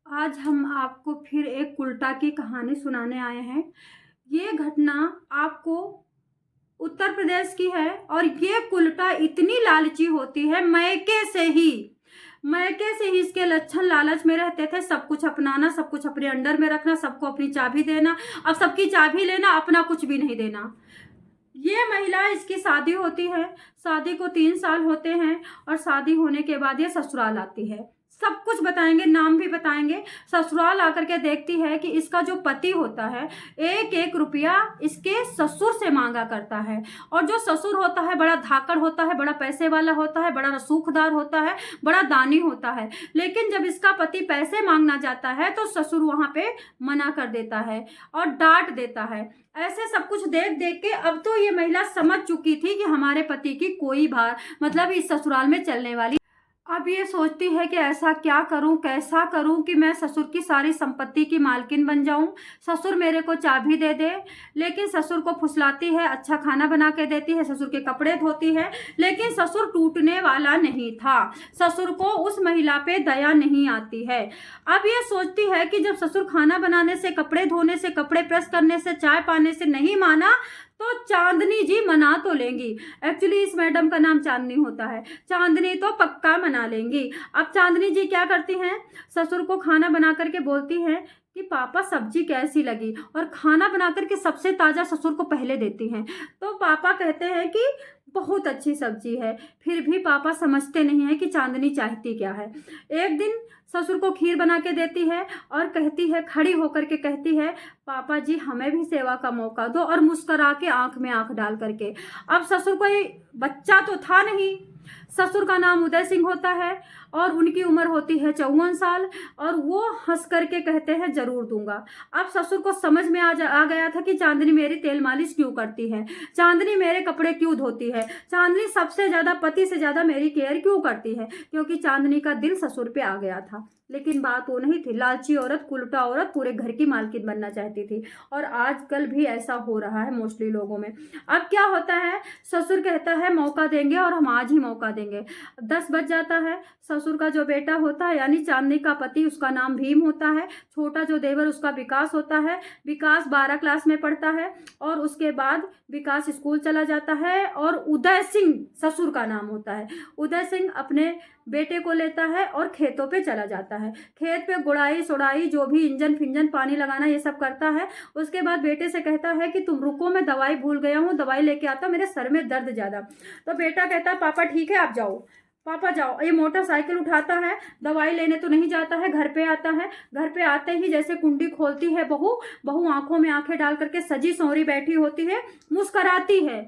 आज हम आपको फिर एक उल्टा की कहानी सुनाने आए हैं। ये घटना आपको उत्तर प्रदेश की है और ये उल्टा इतनी लालची होती है। मैके से ही इसके लक्षण लालच में रहते थे। सब कुछ अपनाना, सब कुछ अपने अंडर में रखना, सबको अपनी चाबी देना। अब सबकी चाबी लेना, अपना कुछ भी नहीं देना। ये महिला, इसकी शादी होती है। शादी को 3 साल होते हैं और शादी होने के बाद ये ससुराल आती है। सब कुछ बताएंगे, नाम भी बताएंगे। ससुराल आकर के देखती है कि इसका जो पति होता है, एक एक रुपया इसके ससुर से मांगा करता है। और जो ससुर होता है बड़ा धाकड़ होता है, बड़ा पैसे वाला होता है, बड़ा रसूखदार होता है, बड़ा दानी होता है। लेकिन जब इसका पति पैसे मांगना जाता है तो ससुर वहां पे मना कर देता है और डांट देता है। ऐसे सब कुछ देख देख के अब तो ये महिला समझ चुकी थी कि हमारे पति की कोई बात मतलब इस ससुराल में चलने वाली। अब ये सोचती है कि ऐसा क्या करूं, कैसा करूं कि मैं ससुर की सारी संपत्ति की मालकिन बन जाऊं, ससुर मेरे को चाबी दे दे। लेकिन ससुर को फुसलाती है, अच्छा खाना बना के देती है, ससुर के कपड़े धोती है। लेकिन ससुर टूटने वाला नहीं था। ससुर को उस महिला पे दया नहीं आती है। अब ये सोचती है कि जब ससुर खाना बनाने से, कपड़े धोने से, कपड़े प्रेस करने से, चाय पाने से नहीं माना तो चांदनी जी मना तो लेंगी। एक्चुअली इस मैडम का नाम चांदनी होता है। चांदनी तो पक्का मना लेंगी। अब चांदनी जी क्या करती हैं, ससुर को खाना बना करके बोलती हैं कि पापा सब्जी कैसी लगी, और खाना बना करके सबसे ताज़ा ससुर को पहले देती हैं। तो पापा कहते हैं कि बहुत अच्छी सब्जी है। फिर भी पापा समझते नहीं है कि चांदनी चाहती क्या है। एक दिन ससुर को खीर बना के देती है और कहती है, खड़ी होकर के कहती है, पापा जी हमें भी सेवा का मौका दो, और मुस्करा के आंख में आंख डाल करके। अब ससुर को बच्चा तो था नहीं। ससुर का नाम उदय सिंह होता है और उनकी उम्र होती है 54 साल, और वो हंस करके कहते हैं जरूर दूंगा। अब ससुर को समझ में आ गया था कि चांदनी मेरी तेल मालिश क्यों करती है, चांदनी मेरे कपड़े क्यों धोती है, चांदनी सबसे ज्यादा, पति से ज्यादा मेरी केयर क्यों करती है, क्योंकि चांदनी का दिल ससुर पे आ गया था। लेकिन बात वो नहीं थी। लालची औरत, कुलटा औरत पूरे घर की मालकिन बनना चाहती थी, और आजकल भी ऐसा हो रहा है मोस्टली लोगों में। अब क्या होता है, ससुर कहता है मौका देंगे और हम आज ही मौका देंगे। 10 बज जाता है। ससुर का जो बेटा होता है यानी चांदनी का पति, उसका नाम भीम होता है। छोटा जो देवर उसका विकास होता है। विकास 12 क्लास में पढ़ता है और उसके बाद विकास स्कूल चला जाता है। और उदय सिंह ससुर का नाम होता है। उदय सिंह अपने बेटे को लेता है और खेतों पे चला जाता है। खेत पे गुड़ाई सुड़ाई, जो भी इंजन फिंजन, पानी लगाना, ये सब करता है। उसके बाद बेटे से कहता है कि तुम रुको, मैं दवाई भूल गया हूँ, दवाई लेके आता, मेरे सर में दर्द ज्यादा। तो बेटा कहता है पापा ठीक है आप जाओ, पापा जाओ। ये मोटरसाइकिल उठाता है, दवाई लेने तो नहीं जाता है, घर पे आता है। घर पे आते ही जैसे कुंडी खोलती है बहू, बहू आंखों में आंखें डाल करके सजी सौरी बैठी होती है, मुस्कराती है।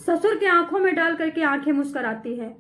ससुर की आंखों में डाल करके आंखें मुस्कराती है।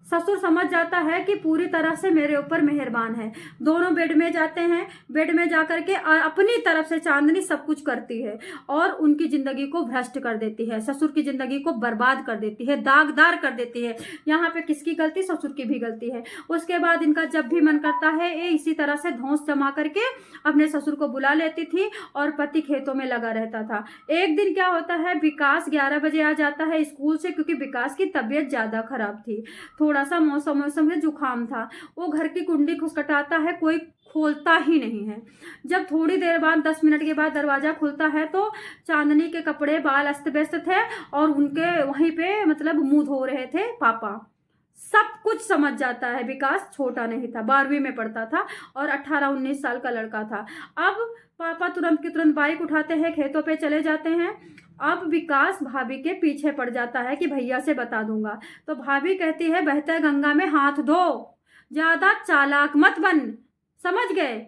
ससुर समझ जाता है कि पूरी तरह से मेरे ऊपर मेहरबान है। दोनों बेड में जाते हैं। बेड में जाकर के अपनी तरफ से चांदनी सब कुछ करती है और उनकी जिंदगी को भ्रष्ट कर देती है, ससुर की जिंदगी को बर्बाद कर देती है, दागदार कर देती है। यहाँ पे किसकी गलती, ससुर की भी गलती है। उसके बाद इनका जब भी मन करता है ये इसी तरह से धौंस जमा करके अपने ससुर को बुला लेती थी और पति खेतों में लगा रहता था। एक दिन क्या होता है, विकास 11 बजे आ जाता है स्कूल से, क्योंकि विकास की तबीयत ज्यादा खराब थी। थोड़ा सा मौसम में जुकाम था। वो घर की कुंडी खुसकटाता है, कोई खोलता ही नहीं है। जब थोड़ी देर बाद 10 मिनट के बाद दरवाजा खुलता है तो चांदनी के कपड़े बाल अस्त व्यस्त थे और उनके वहीं पे मतलब मुंह धो रहे थे पापा। सब कुछ समझ जाता है। विकास छोटा नहीं था, 12वीं में पढ़ता था और 18-19 साल का लड़का था। अब पापा तुरंत की तुरंत बाइक उठाते हैं, खेतों पे चले जाते हैं। अब विकास भाभी के पीछे पड़ जाता है कि भैया से बता दूंगा। तो भाभी कहती है बहते गंगा में हाथ धो, ज्यादा चालाक मत बन, समझ गए।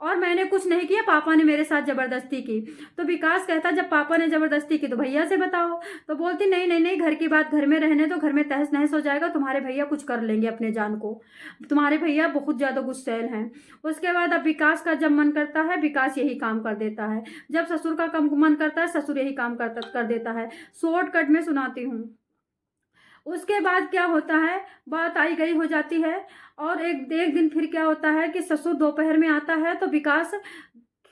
और मैंने कुछ नहीं किया, पापा ने मेरे साथ जबरदस्ती की। तो विकास कहता जब पापा ने जबरदस्ती की तो भैया से बताओ। तो बोलती नहीं नहीं नहीं, घर की बात घर में रहने दो, घर में तहस नहस हो जाएगा, तुम्हारे भैया कुछ कर लेंगे अपने जान को, तुम्हारे भैया बहुत ज्यादा गुस्सैल हैं। उसके बाद अब विकास का जब मन करता है विकास यही काम कर देता है, जब ससुर का कम मन करता है ससुर यही काम कर देता है। शॉर्टकट में सुनाती हूँ। उसके बाद क्या होता है, बात आई गई हो जाती है। और एक एक दिन फिर क्या होता है कि ससुर दोपहर में आता है तो विकास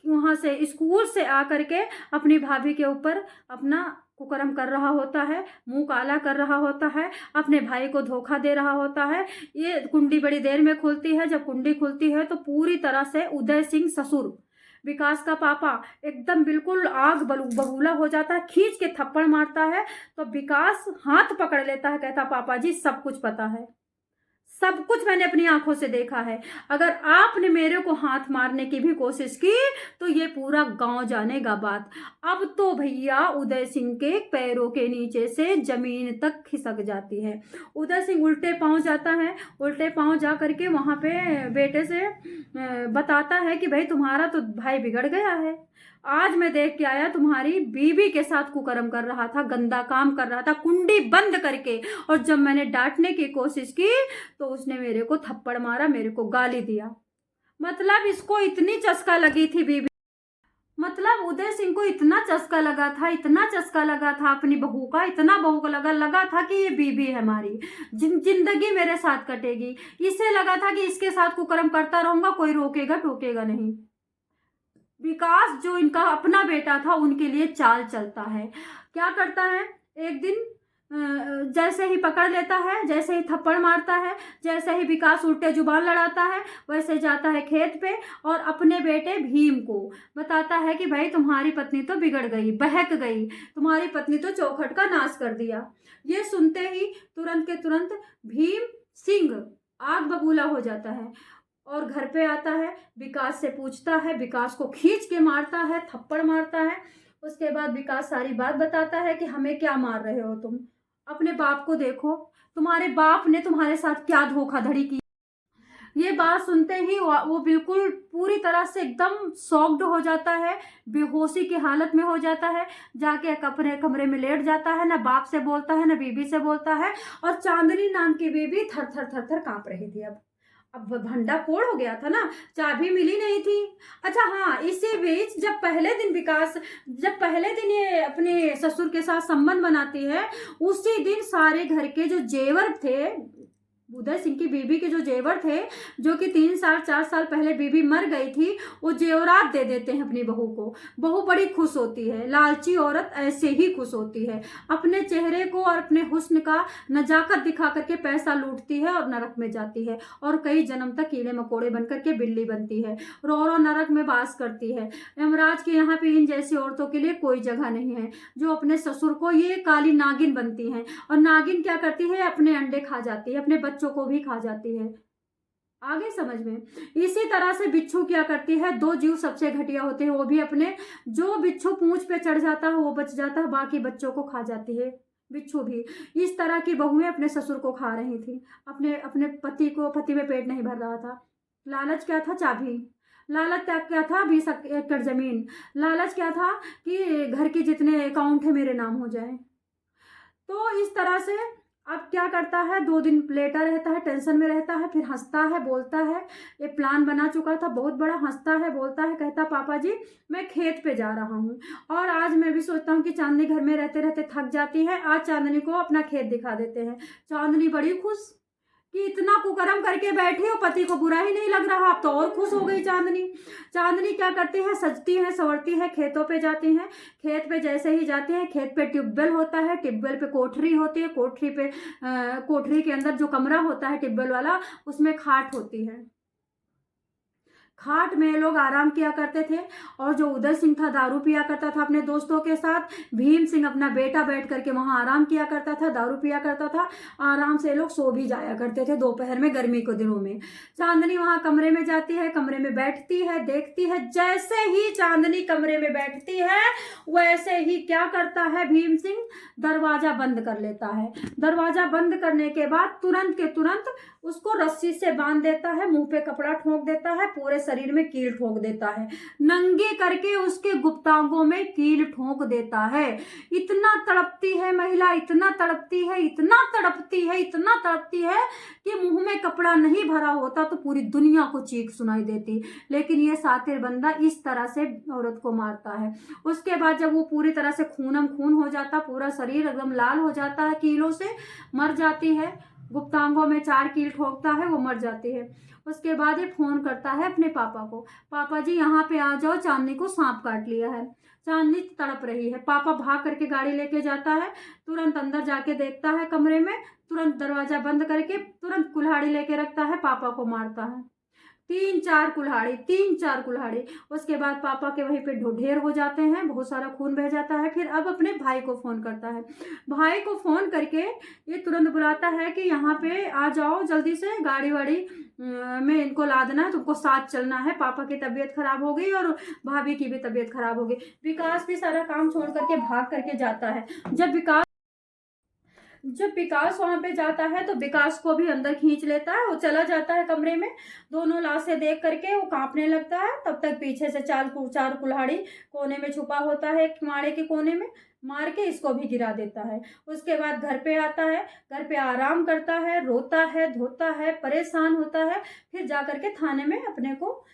वहाँ से स्कूल से आ करके अपनी भाभी के ऊपर अपना कुकर्म कर रहा होता है, मुंह काला कर रहा होता है, अपने भाई को धोखा दे रहा होता है। ये कुंडी बड़ी देर में खुलती है। जब कुंडी खुलती है तो पूरी तरह से उदय सिंह ससुर, विकास का पापा, एकदम बिल्कुल आग बबूला हो जाता है, खींच के थप्पड़ मारता है। तो विकास हाथ पकड़ लेता है, कहता पापा जी सब कुछ पता है, सब कुछ मैंने अपनी आंखों से देखा है। अगर आपने मेरे को हाथ मारने की भी कोशिश की तो ये पूरा गांव जानेगा बात। अब तो भैया उदय सिंह के पैरों के नीचे से जमीन तक खिसक जाती है। उदय सिंह उल्टे पांव जाता है, उल्टे पांव जा करके वहां पे बेटे से बताता है कि भाई तुम्हारा तो भाई बिगड़ गया है। आज मैं देख के आया तुम्हारी बीवी के साथ कुकर्म कर रहा था, गंदा काम कर रहा था कुंडी बंद करके। और जब मैंने डांटने की कोशिश की तो उसने मेरे को थप्पड़ मारा, मेरे को गाली दिया। मतलब इसको इतनी चस्का लगी थी बीवी, मतलब उदय सिंह को इतना चस्का लगा था, इतना चस्का लगा था अपनी बहू का, इतना बहू को लगा था कि ये बीवी है हमारी, जिंदगी मेरे साथ कटेगी। इसे लगा था कि इसके साथ कुकर्म करता रहूंगा, कोई रोकेगा टोकेगा नहीं। विकास जो इनका अपना बेटा था उनके लिए चाल चलता है। क्या करता है, एक दिन जैसे ही पकड़ लेता है, जैसे ही थप्पड़ मारता है, जैसे ही विकास उल्टे जुबान लड़ाता है, वैसे जाता है खेत पे और अपने बेटे भीम को बताता है कि भाई तुम्हारी पत्नी तो बिगड़ गई, बहक गई, तुम्हारी पत्नी तो चौखट का नाश कर दिया। ये सुनते ही तुरंत के तुरंत भीम सिंह आग बबूला हो जाता है और घर पे आता है, विकास से पूछता है, विकास को खींच के मारता है, थप्पड़ मारता है। उसके बाद विकास सारी बात बताता है कि हमें क्या मार रहे हो तुम, अपने बाप को देखो, तुम्हारे बाप ने तुम्हारे साथ क्या धोखाधड़ी की। ये बात सुनते ही वो बिल्कुल पूरी तरह से एकदम शॉक्ड हो जाता है, बेहोशी की हालत में हो जाता है, जाके अपने कमरे में लेट जाता है, ना बाप से बोलता है ना बीबी से बोलता है। और चांदनी नाम की बीबी थर थर थर थर कांप रही थी। अब भंडा फोड़ हो गया था ना, चाबी मिली नहीं थी। अच्छा हाँ, इसी बीच जब पहले दिन ये अपने ससुर के साथ संबंध बनाती है, उसी दिन सारे घर के जो जेवर थे, उदय सिंह की बीबी के जो जेवर थे, जो कि 3-4 साल पहले बीबी मर गई थी, वो जेवरात दे देते हैं अपनी बहू को। बहू बड़ी खुश होती है, लालची औरत ऐसे ही खुश होती है, अपने चेहरे को और अपने हुस्न का नजाकत दिखा करके पैसा लूटती है और नरक में जाती है और कई जन्म तक कीड़े मकोड़े बन करके बिल्ली बनती है, रो नरक में वास करती है। यमराज के यहाँ पे इन जैसी औरतों के लिए कोई जगह नहीं है, जो अपने ससुर को, ये काली नागिन बनती हैं। और नागिन क्या करती है, अपने अंडे खा जाती है, अपने बच्चों को भी खा जाती है। आगे समझ में। इसी तरह से बिच्छू क्या करती है, दो जीव सबसे घटिया होते हैं, वो भी अपने, जो बिच्छू पूंछ पे चढ़ जाता है वो बच जाता है, बाकी बच्चों को खा जाती है बिच्छू भी। इस तरह की बहुएं अपने ससुर को खा रही थी, अपने पति में पेट नहीं भर रहा था। लालच क्या था, चाबी। लालच क्या था, 20 एकड़ जमीन। लालच क्या था कि घर के जितने अकाउंट है मेरे नाम हो जाए। तो इस तरह से अब क्या करता है, 2 दिन लेटा रहता है, टेंशन में रहता है, फिर हंसता है, बोलता है, ये प्लान बना चुका था बहुत बड़ा, हंसता है, बोलता है, कहता पापा जी मैं खेत पे जा रहा हूँ और आज मैं भी सोचता हूँ कि चांदनी घर में रहते रहते थक जाती है, आज चांदनी को अपना खेत दिखा देते हैं। चांदनी बड़ी खुश कि इतना कुकर्म करके बैठी हो, पति को बुरा ही नहीं लग रहा। अब तो और खुश हो गई चांदनी। चांदनी क्या करती है, सजती है, संवरती है, खेतों पे जाती हैं। खेत पे जैसे ही जाती है, खेत पे ट्यूबवेल होता है, ट्यूबवेल पे कोठरी होती है, कोठरी के अंदर जो कमरा होता है ट्यूबवेल वाला, उसमें खाट होती है। खाट में लोग आराम किया करते थे और जो उदय सिंह था दारू पिया करता था अपने दोस्तों के साथ, भीम सिंह अपना बेटा बैठ करके वहां आराम किया करता था, दारू पिया करता था, आराम से लोग सो भी जाया करते थे दोपहर में, गर्मी के दिनों में। चांदनी वहां कमरे में जाती है, कमरे में बैठती है, देखती है। जैसे ही चांदनी कमरे में बैठती है वैसे ही क्या करता है भीम सिंह, दरवाजा बंद कर लेता है। दरवाजा बंद करने के बाद तुरंत के तुरंत उसको रस्सी से बांध देता है, मुंह पे कपड़ा ठोक देता है, पूरे शरीर में कील ठोक देता है, नंगे करके उसके गुप्तांगों में कील ठोक देता है। इतना तड़पती है महिला, इतना तड़पती है, इतना तड़पती है, इतना तड़पती है कि मुंह में कपड़ा नहीं भरा होता तो पूरी दुनिया को चीख सुनाई देती। लेकिन ये सातिर बंदा इस तरह से औरत को मारता है। उसके बाद जब वो पूरी तरह से खून हो जाता, पूरा शरीर एकदम लाल हो जाता है, कीलों से मर जाती है। गुप्तांगों में 4 कील ठोकता है, वो मर जाती है। उसके बाद ये फ़ोन करता है अपने पापा को, पापा जी यहाँ पे आ जाओ, चांदनी को सांप काट लिया है। चांदनी तड़प रही है। पापा भाग करके गाड़ी लेके जाता है, तुरंत अंदर जाके देखता है कमरे में, तुरंत दरवाजा बंद करके तुरंत कुल्हाड़ी लेके रखता है, पापा को मारता है। 3-4 कुल्हाड़ी। उसके बाद पापा के वहीं पे ढेर हो जाते हैं, बहुत सारा खून बह जाता है। फिर अब अपने भाई को फ़ोन करता है। भाई को फ़ोन करके ये तुरंत बुलाता है कि यहाँ पे आ जाओ जल्दी से, गाड़ी वाड़ी में इनको ला देना है, तुमको साथ चलना है, पापा की तबीयत खराब हो गई और भाभी की भी तबीयत खराब हो गई। विकास भी सारा काम छोड़ करके भाग करके जाता है। जब विकास वहां पे जाता है तो विकास को भी अंदर खींच लेता है, वो चला जाता है कमरे में। दोनों लाशें देख करके वो कांपने लगता है। तब तक पीछे से 4 कुल्हाड़ी कोने में छुपा होता है, माड़े के कोने में मार के इसको भी गिरा देता है। उसके बाद घर पे आता है, घर पे आराम करता है, रोता है, धोता है, परेशान होता है। फिर जा करके थाने में अपने को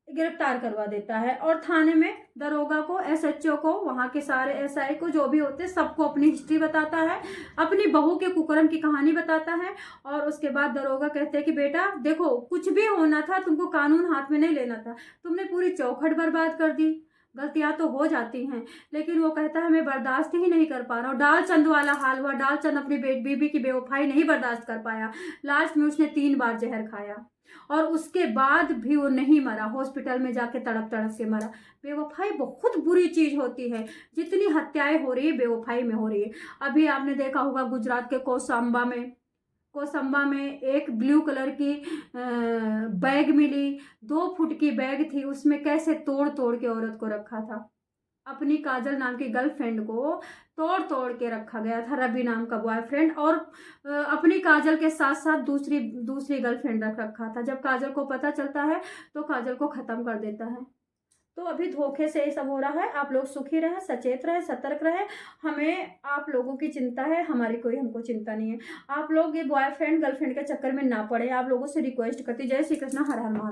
गिरफ्तार करवा देता है और थाने में दरोगा को, एसएचओ को, वहाँ के सारे एसआई को, जो भी होते सबको अपनी हिस्ट्री बताता है, अपनी बहू के कुकर्म की कहानी बताता है। और उसके बाद दरोगा कहते हैं कि बेटा देखो, कुछ भी होना था, तुमको कानून हाथ में नहीं लेना था, तुमने पूरी चौखट बर्बाद कर दी। गलतियां तो हो जाती हैं, लेकिन वो कहता है मैं बर्दाश्त ही नहीं कर पा रहा हूँ। डालचंद वाला हाल हुआ, डालचंद अपनी बीबी की बेवफाई नहीं बर्दाश्त कर पाया। लास्ट में उसने 3 बार जहर खाया और उसके बाद भी वो नहीं मरा, हॉस्पिटल में जाके तड़प तड़प के मरा। बेवफाई बहुत बुरी चीज होती है, जितनी हत्याएं हो रही है बेवफाई में हो रही है। अभी आपने देखा होगा गुजरात के कोसंबा में एक ब्लू कलर की बैग मिली, 2 फुट की बैग थी, उसमें कैसे तोड़ तोड़ के औरत को रखा था। अपनी काजल नाम की गर्लफ्रेंड को तोड़ तोड़ के रखा गया था, रवि नाम का बॉयफ्रेंड, और अपनी काजल के साथ साथ दूसरी गर्लफ्रेंड रख रखा था। जब काजल को पता चलता है तो काजल को ख़त्म कर देता है। तो अभी धोखे से ये सब हो रहा है। आप लोग सुखी रहें, सचेत रहें, सतर्क रहें। हमें आप लोगों की चिंता है, हमारी कोई हमको चिंता नहीं है। आप लोग ये बॉयफ्रेंड गर्लफ्रेंड के चक्कर में ना पड़े, आप लोगों से रिक्वेस्ट करती। जय श्री कृष्ण, हर हर महादेव।